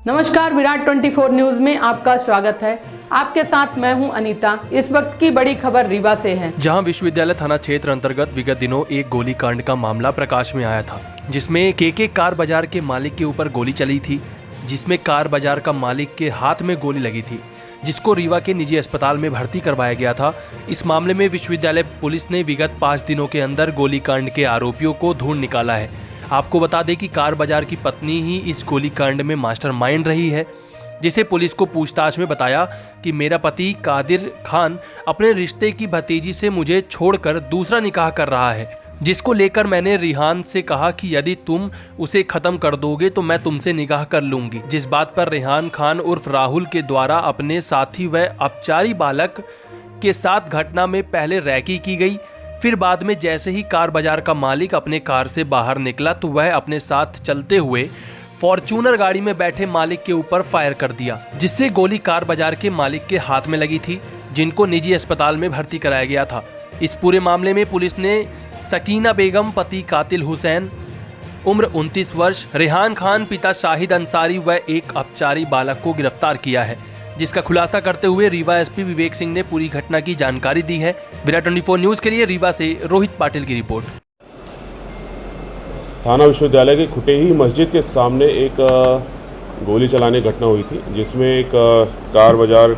नमस्कार, विराट 24 न्यूज में आपका स्वागत है। आपके साथ मैं हूं अनीता। इस वक्त की बड़ी खबर रीवा से है, जहां विश्वविद्यालय थाना क्षेत्र अंतर्गत विगत दिनों एक गोलीकांड का मामला प्रकाश में आया था, जिसमें केके कार बाजार के मालिक के ऊपर गोली चली थी, जिसमें कार बाजार का मालिक के हाथ में गोली लगी थी, जिसको रीवा के निजी अस्पताल में भर्ती करवाया गया था। इस मामले में विश्वविद्यालय पुलिस ने विगत 5 दिनों के अंदर गोलीकांड के आरोपियों को ढूंढ निकाला है। आपको बता दें कि कार बाजार की पत्नी ही इस गोलीकांड में मास्टरमाइंड रही है, जिसे पुलिस को पूछताछ में बताया कि मेरा पति कादिर खान अपने रिश्ते की भतीजी से मुझे छोड़कर दूसरा निकाह कर रहा है, जिसको लेकर मैंने रिहान से कहा कि यदि तुम उसे खत्म कर दोगे तो मैं तुमसे निकाह कर लूंगी। जिस बात पर रिहान खान उर्फ राहुल के द्वारा अपने साथी व अपचारी बालक के साथ घटना में पहले रैकी की गई। फिर बाद में जैसे ही कार बाजार का मालिक अपने कार से बाहर निकला तो वह अपने साथ चलते हुए फॉर्च्यूनर गाड़ी में बैठे मालिक के ऊपर फायर कर दिया, जिससे गोली कार बाजार के मालिक के हाथ में लगी थी, जिनको निजी अस्पताल में भर्ती कराया गया था। इस पूरे मामले में पुलिस ने सकीना बेगम पति कातिल हुसैन उम्र 29 वर्ष, रेहान खान पिता शाहिद अंसारी व एक अपचारी बालक को गिरफ्तार किया है, जिसका खुलासा करते हुए रीवा एसपी विवेक सिंह ने पूरी घटना की जानकारी दी है। विराट 24 न्यूज के लिए रीवा से रोहित पाटिल की रिपोर्ट। थाना विश्वविद्यालय के खुटेही मस्जिद के सामने एक गोली चलाने की घटना हुई थी, जिसमें एक कार बाजार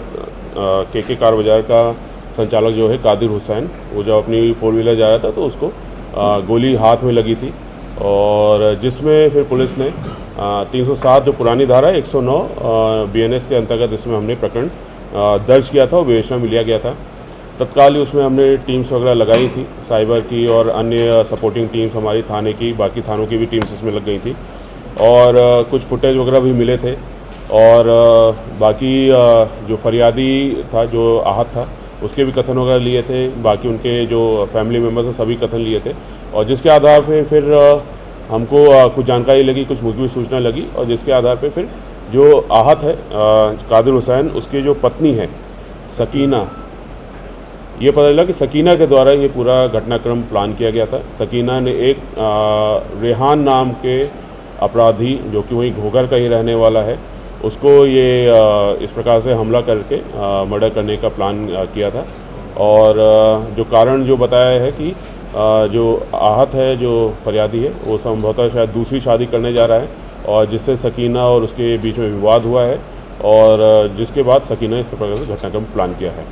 केके कार बाजार का संचालक जो है कादिर हुसैन, वो जब अपनी 4 व्हीलर जा रहा था तो उसको गोली हाथ में लगी थी, और जिसमें फिर पुलिस ने 307 जो पुरानी धारा 109 BNS के अंतर्गत इसमें हमने प्रकरण दर्ज किया था और विवेचना में लिया गया था। तत्काल ही उसमें हमने टीम्स वगैरह लगाई थी, साइबर की और अन्य सपोर्टिंग टीम्स हमारी थाने की, बाकी थानों की भी टीम्स इसमें लग गई थी, और कुछ फुटेज वगैरह भी मिले थे, और बाकी जो फरियादी था, जो आहत था, उसके भी कथन वगैरह लिए थे, बाकी उनके जो फैमिली मेम्बर्स हैं सभी कथन लिए थे, और जिसके आधार पे फिर हमको कुछ जानकारी लगी, कुछ मुखबिर सूचना लगी, और जिसके आधार पे फिर जो आहत है कादिर हुसैन, उसकी जो पत्नी है सकीना, ये पता चला कि सकीना के द्वारा ये पूरा घटनाक्रम प्लान किया गया था। सकीना ने एक रेहान नाम के अपराधी, जो कि वहीं घोघर का ही रहने वाला है, उसको ये इस प्रकार से हमला करके मर्डर करने का प्लान किया था। और जो कारण जो बताया है कि जो आहत है, जो फरियादी है, वो संभवतः शायद दूसरी शादी करने जा रहा है, और जिससे सकीना और उसके बीच में विवाद हुआ है, और जिसके बाद सकीना इस प्रकार से घटनाक्रम प्लान किया है।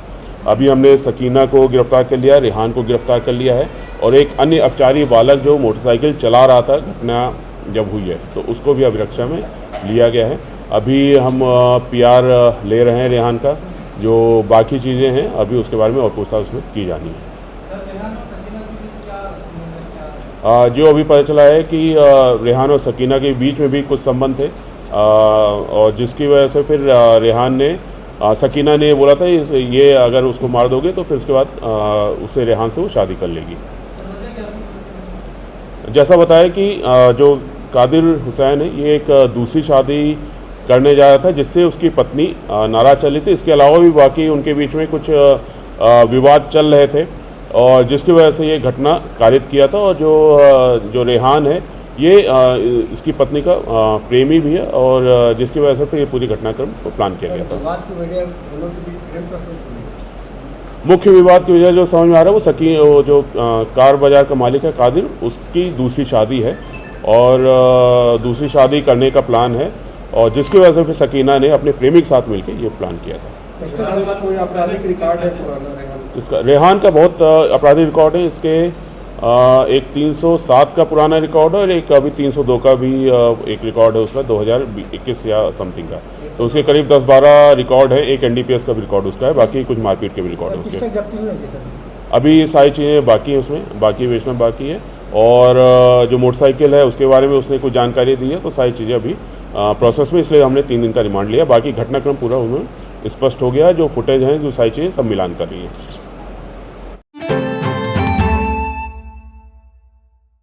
अभी हमने सकीना को गिरफ्तार कर लिया, रेहान को गिरफ्तार कर लिया है, और एक अन्य अपचारी बालक जो मोटरसाइकिल चला रहा था घटना जब हुई है, तो उसको भी अभिरक्षा में लिया गया है। अभी हम PR ले रहे हैं रेहान का, जो बाकी चीज़ें हैं अभी उसके बारे में और पूछताछ उसमें की जानी है। जो अभी पता चला है कि रेहान और सकीना के बीच में भी कुछ संबंध थे, और जिसकी वजह से फिर रेहान ने सकीना ने बोला था ये अगर उसको मार दोगे तो फिर उसके बाद उससे रेहान से वो शादी कर लेगी। जैसा बताया कि जो कादिर हुसैन है, ये एक दूसरी शादी करने जा रहा था, जिससे उसकी पत्नी नाराज चली थी। इसके अलावा भी बाकी उनके बीच में कुछ विवाद चल रहे थे, और जिसकी वजह से ये घटना कारित किया था। और जो रेहान है, ये इसकी पत्नी का प्रेमी भी है, और जिसकी वजह से फिर ये पूरी घटनाक्रम को प्लान किया गया था। मुख्य विवाद की वजह जो समझ में आ रहा है वो जो कार बाजार का मालिक है कादिर, उसकी दूसरी शादी है, और दूसरी शादी करने का प्लान है, और जिसकी वजह से फिर सकीना ने अपने प्रेमी के साथ मिलकर ये प्लान किया था। कोई आपराधिक रिकॉर्ड है? इसका रेहान का बहुत आपराधिक रिकॉर्ड है। इसके एक 307 का पुराना रिकॉर्ड है, और एक अभी 302 का भी एक रिकॉर्ड है उसका, 2021 या समथिंग का। तो उसके करीब 10-12 रिकॉर्ड है। एक NDPS का भी रिकॉर्ड उसका है, बाकी कुछ मारपीट के भी रिकॉर्ड है उसके। अभी सारी चीज़ें बाकी हैं, उसमें बाकी बेचना बाकी है, और जो मोटरसाइकिल है उसके बारे में उसने कुछ जानकारी दी है, तो सारी चीज़ें अभी प्रोसेस में, इसलिए हमने 3 दिन का रिमांड लिया। बाकी घटनाक्रम पूरा उन्होंने स्पष्ट हो गया, जो फुटेज हैं, जो सारी चीज़ें सब मिलान कर रही हैं।